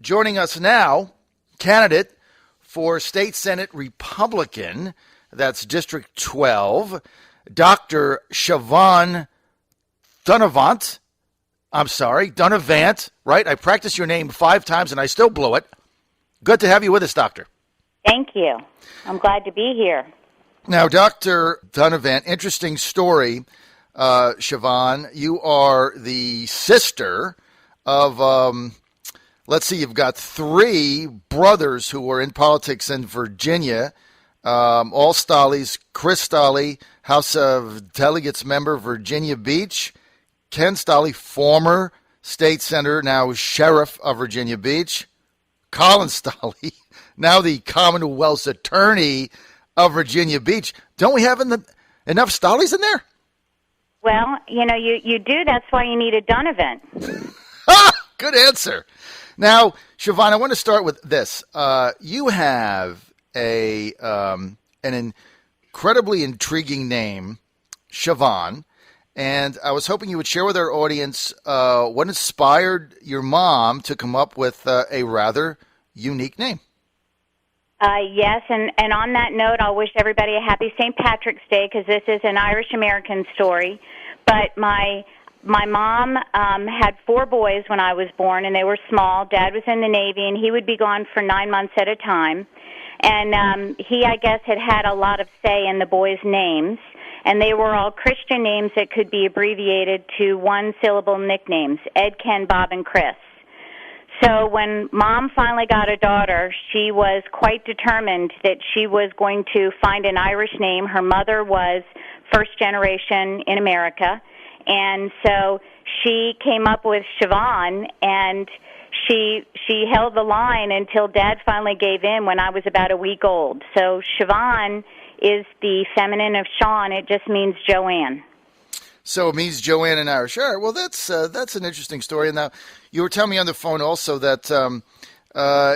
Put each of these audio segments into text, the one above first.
Joining us now, candidate for State Senate Republican, that's District 12, Dr. Siobhan Dunnavant. Dunnavant, right? I practiced your name 5 times and I still blew it. Good to have you with us, Doctor. Thank you. I'm glad to be here. Now, Dr. Dunnavant, interesting story, Siobhan. You are the sister of, you've got 3 brothers who were in politics in Virginia, all Stollies. Chris Stolley, House of Delegates member, Virginia Beach. Ken Stolley, former state senator, now sheriff of Virginia Beach. Colin Stolley, now the Commonwealth's attorney of Virginia Beach. Don't we have enough Stolleys in there? Well, you do. That's why you need a Dunnavant. Good answer. Now, Siobhan, I want to start with this. You have an incredibly intriguing name, Siobhan, and I was hoping you would share with our audience what inspired your mom to come up with a rather unique name. Yes, and on that note, I'll wish everybody a happy St. Patrick's Day because this is an Irish-American story. But my mom had 4 boys when I was born, and they were small. Dad was in the Navy, and he would be gone for 9 months at a time. And he, I guess, had a lot of say in the boys' names. And they were all Christian names that could be abbreviated to 1-syllable nicknames, Ed, Ken, Bob, and Chris. So when Mom finally got a daughter, she was quite determined that she was going to find an Irish name. Her mother was first generation in America. And so she came up with Siobhan, and she held the line until Dad finally gave in when I was about a week old. So Siobhan is the feminine of Sean. It just means Joanne. So it means Joanne in Irish. All right, well, that's an interesting story. And now you were telling me on the phone also that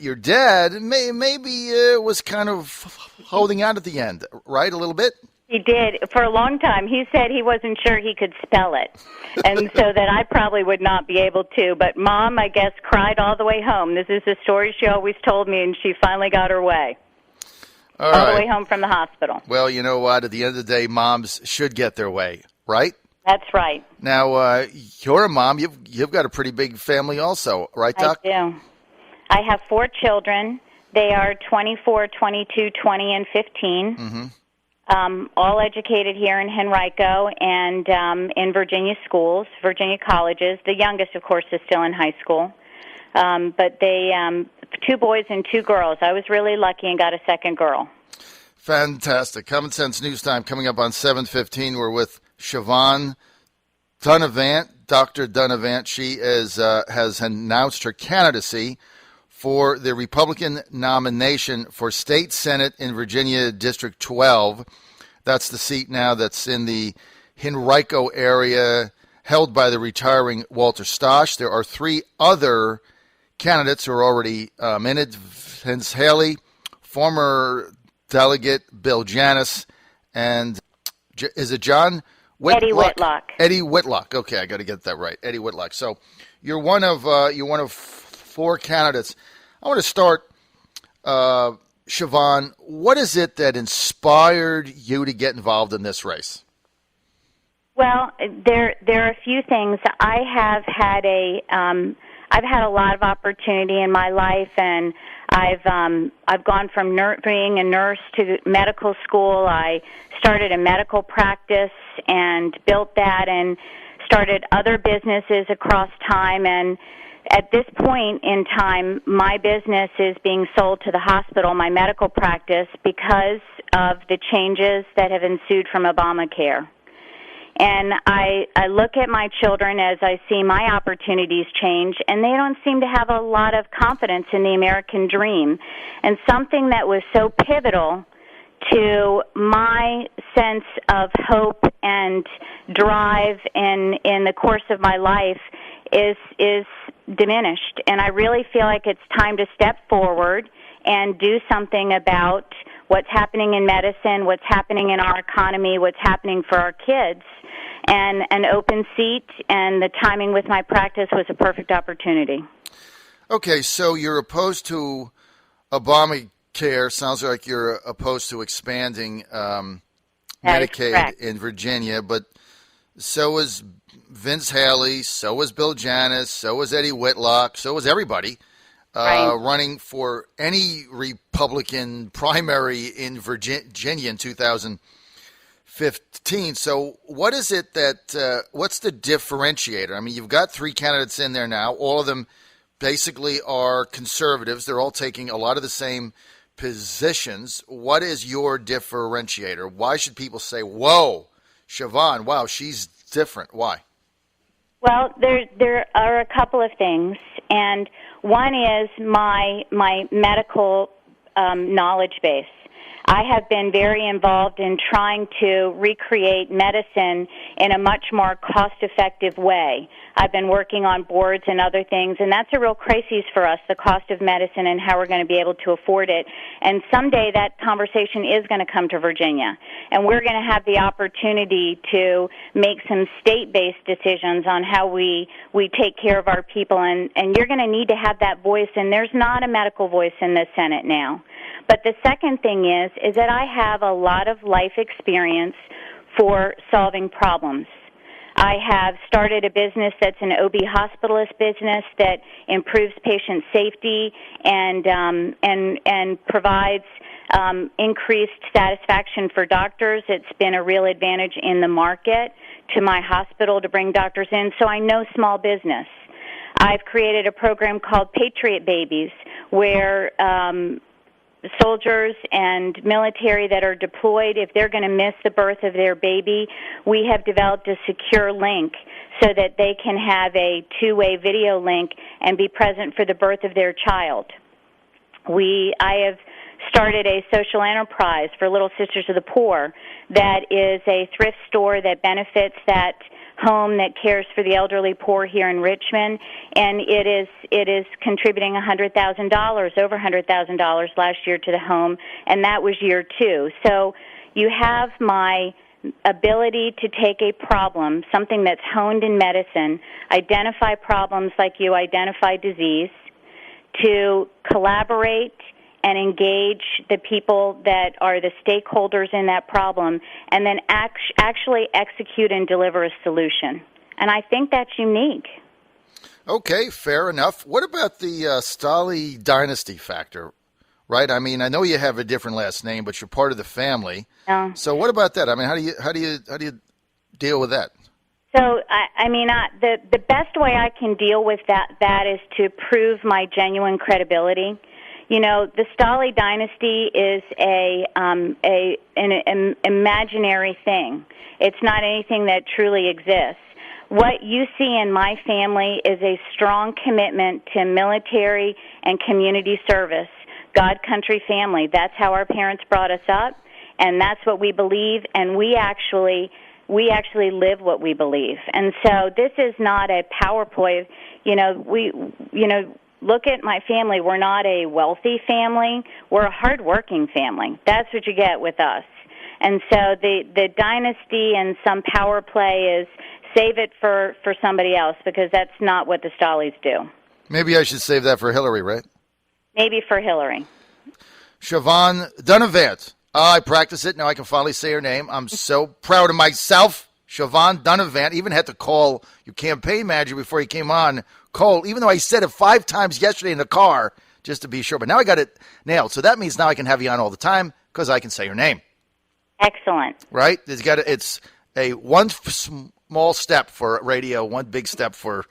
your dad maybe was kind of holding out at the end, right, a little bit? He did. For a long time, he said he wasn't sure he could spell it, and so that I probably would not be able to. But Mom, I guess, cried all the way home. This is the story she always told me, and she finally got her way. All the way home from the hospital. Well, you know what? At the end of the day, moms should get their way, right? That's right. Now, you're a mom. You've got a pretty big family also, right, Doc? I do. I have 4 children. They are 24, 22, 20, and 15. Mm-hmm. All educated here in Henrico and in Virginia schools, Virginia colleges. The youngest, of course, is still in high school. But they 2 boys and 2 girls. I was really lucky and got a second girl. Fantastic. Common Sense News Time coming up on 7:15. We're with Siobhan Dunnavant, Dr. Dunnavant. She has announced her candidacy for the Republican nomination for State Senate in Virginia District 12. That's the seat now that's in the Henrico area, held by the retiring Walter Stosh. There are 3 other candidates who are already in it. Vince Haley, former delegate Bill Janis, and is it John Whitlock? Eddie Whitlock. Eddie Whitlock. Okay, I got to get that right. Eddie Whitlock. So you're one of 4 candidates. I want to start, Siobhan. What is it that inspired you to get involved in this race? Well, there are a few things. I've had a lot of opportunity in my life, and I've gone from being a nurse to medical school. I started a medical practice and built that, and started other businesses across time. And at this point in time, my business is being sold to the hospital, my medical practice, because of the changes that have ensued from Obamacare. And I look at my children as I see my opportunities change, and they don't seem to have a lot of confidence in the American dream. And something that was so pivotal to my sense of hope and drive in the course of my life is diminished. And I really feel like it's time to step forward and do something about what's happening in medicine, what's happening in our economy, what's happening for our kids. And an open seat and the timing with my practice was a perfect opportunity. Okay, so you're opposed to Obamacare. Sounds like you're opposed to expanding That is Medicaid correct. in Virginia, but so was Vince Haley, so was Bill Janus, so was Eddie Whitlock, so was everybody Right. running for any Republican primary in Virginia in 2015. So what is it that, what's the differentiator? I mean, you've got three candidates in there now. All of them basically are conservatives. They're all taking a lot of the same positions. What is your differentiator? Why should people say, whoa, Siobhan, wow, she's different? Why? Well, there are a couple of things, and one is my medical knowledge base. I have been very involved in trying to recreate medicine in a much more cost-effective way. I've been working on boards and other things, and that's a real crisis for us, the cost of medicine and how we're going to be able to afford it. And someday that conversation is going to come to Virginia, and we're going to have the opportunity to make some state-based decisions on how we take care of our people, and you're going to need to have that voice, and there's not a medical voice in the Senate now. But the second thing is that I have a lot of life experience for solving problems. I have started a business that's an OB hospitalist business that improves patient safety and provides increased satisfaction for doctors. It's been a real advantage in the market to my hospital to bring doctors in, so I know small business. I've created a program called Patriot Babies where soldiers and military that are deployed, if they're going to miss the birth of their baby, we have developed a secure link so that they can have a two-way video link and be present for the birth of their child. I have started a social enterprise for Little Sisters of the Poor that is a thrift store that benefits that home that cares for the elderly poor here in Richmond, and it is contributing $100,000, over $100,000 last year to the home, and that was year two. So you have my ability to take a problem, something that's honed in medicine, identify problems like you identify disease, to collaborate and engage the people that are the stakeholders in that problem, and then actually execute and deliver a solution. And I think that's unique. Okay, fair enough. What about the Stali dynasty factor? Right? I mean, I know you have a different last name, but you're part of the family. Yeah. So what about that? I mean, how do you deal with that? So, the best way I can deal with that is to prove my genuine credibility. You know, the Stali dynasty is an imaginary thing. It's not anything that truly exists. What you see in my family is a strong commitment to military and community service, God, country, family. That's how our parents brought us up, and that's what we believe, and we actually live what we believe. And so this is not a power play. Look at my family. We're not a wealthy family. We're a hardworking family. That's what you get with us. And so the dynasty and some power play is save it for somebody else, because that's not what the Stalis do. Maybe I should save that for Hillary, right? Maybe for Hillary. Siobhan Dunnavant. I practice it. Now I can finally say her name. I'm so proud of myself. Siobhan Dunnavant. Even had to call your campaign manager before he came on, Cole, even though I said it 5 times yesterday in the car just to be sure. But now I got it nailed. So that means now I can have you on all the time because I can say your name. Excellent. Right? It's a one small step for radio, one big step for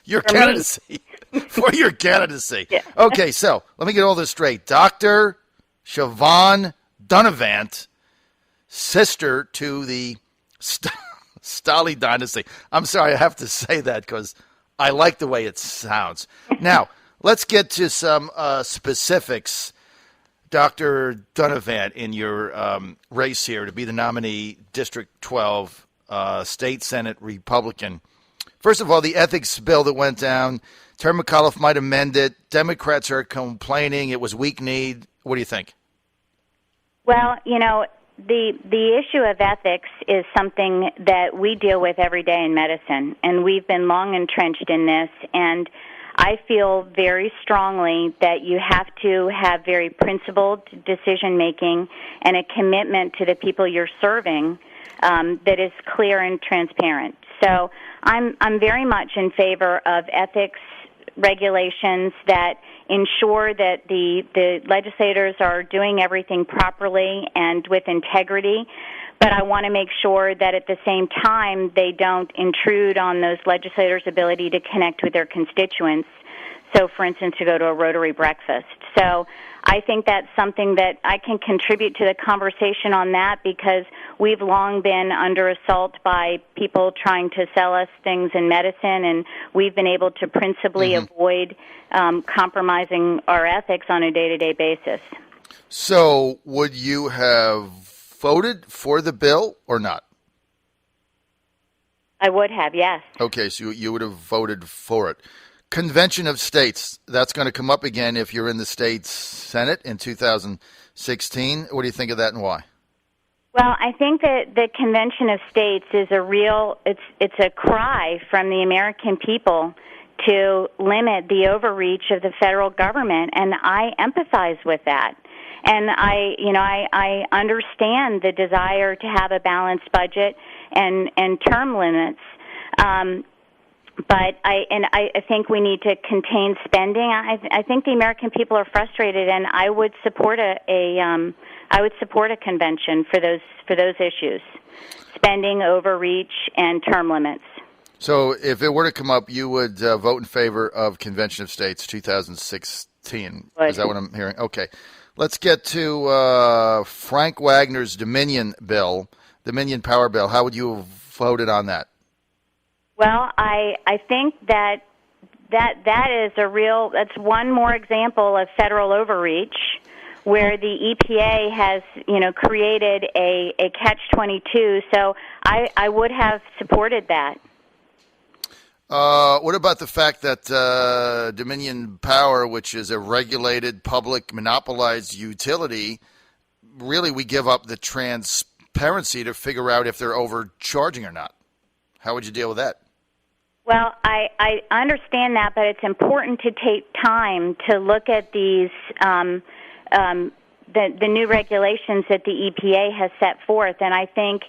your candidacy. For your candidacy. Yeah. Okay, so let me get all this straight. Dr. Siobhan Dunnavant, sister to the Stali dynasty. I'm sorry, I have to say that because I like the way it sounds. Now, let's get to some specifics. Dr. Dunnavant, in your race here to be the nominee, District 12, State Senate Republican. First of all, the ethics bill that went down, Terry McAuliffe might amend it. Democrats are complaining it was weak-kneed. What do you think? Well, the issue of ethics is something that we deal with every day in medicine, and we've been long entrenched in this. And I feel very strongly that you have to have very principled decision-making and a commitment to the people you're serving that is clear and transparent. So I'm very much in favor of ethics regulations that ensure that the legislators are doing everything properly and with integrity. But I want to make sure that at the same time they don't intrude on those legislators' ability to connect with their constituents. So, for instance, to go to a Rotary breakfast. So I think that's something that I can contribute to the conversation on that, because we've long been under assault by people trying to sell us things in medicine, and we've been able to principally avoid compromising our ethics on a day-to-day basis. So would you have voted for the bill or not? I would have, yes. Okay, so you would have voted for it. Convention of States, that's going to come up again if you're in the state's Senate in 2016. What do you think of that and why? Well, I think that the Convention of States is it's a cry from the American people to limit the overreach of the federal government, and I empathize with that. And I understand the desire to have a balanced budget and term limits. But I think we need to contain spending. I think the American people are frustrated, and I would support a convention for those issues: spending, overreach, and term limits. So, if it were to come up, you would vote in favor of Convention of States 2016. Is that what I'm hearing? Okay, let's get to Frank Wagner's Dominion bill, Dominion Power Bill. How would you have voted on that? Well, I think that is that's one more example of federal overreach, where the EPA has created a catch-22. So I would have supported that. What about the fact that Dominion Power, which is a regulated, public, monopolized utility, really we give up the transparency to figure out if they're overcharging or not? How would you deal with that? Well, I understand that, but it's important to take time to look at these the new regulations that the EPA has set forth, and I think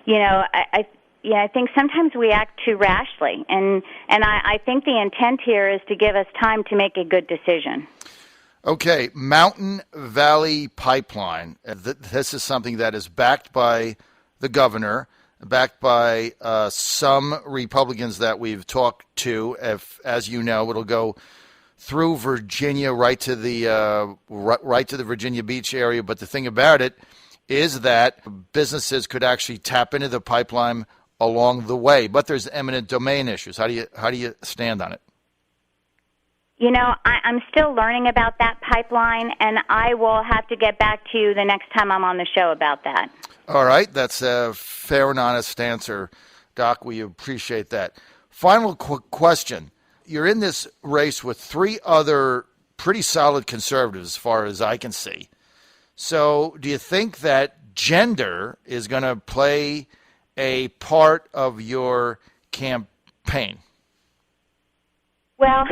I think sometimes we act too rashly, and I think the intent here is to give us time to make a good decision. Okay, Mountain Valley Pipeline. This is something that is backed by the governor, backed by some Republicans that we've talked to. As you know, it'll go through Virginia right to the Virginia Beach area. But the thing about it is that businesses could actually tap into the pipeline along the way. But there's eminent domain issues. How do you stand on it? I'm still learning about that pipeline, and I will have to get back to you the next time I'm on the show about that. All right. That's a fair and honest answer, Doc. We appreciate that. Final question. You're in this race with three other pretty solid conservatives, as far as I can see. So do you think that gender is going to play a part of your campaign? Well,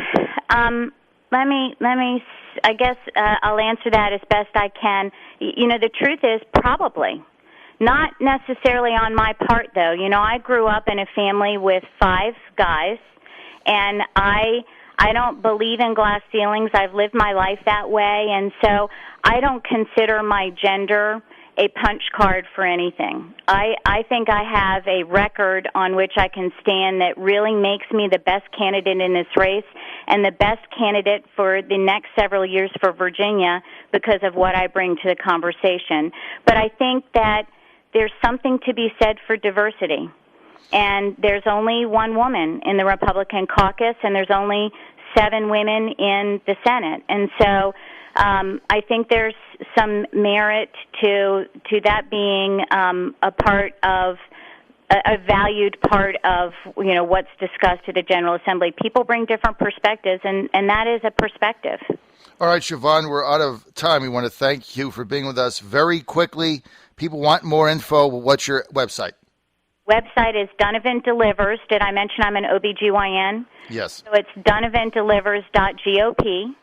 let me. I guess I'll answer that as best I can. The truth is probably. Not necessarily on my part, though. I grew up in a family with 5 guys, and I don't believe in glass ceilings. I've lived my life that way, and so I don't consider my gender a punch card for anything. I think I have a record on which I can stand that really makes me the best candidate in this race and the best candidate for the next several years for Virginia because of what I bring to the conversation. But I think that there's something to be said for diversity. And there's only one woman in the Republican caucus, and there's only 7 women in the Senate. And so I think there's some merit to that being a part of a valued part of what's discussed at the General Assembly. People bring different perspectives, and that is a perspective. All right, Siobhan, we're out of time. We want to thank you for being with us very quickly. People want more info. What's your website? Website is Dunnavant Delivers. Did I mention I'm an OBGYN? Yes. So it's DunnavantDelivers.gop.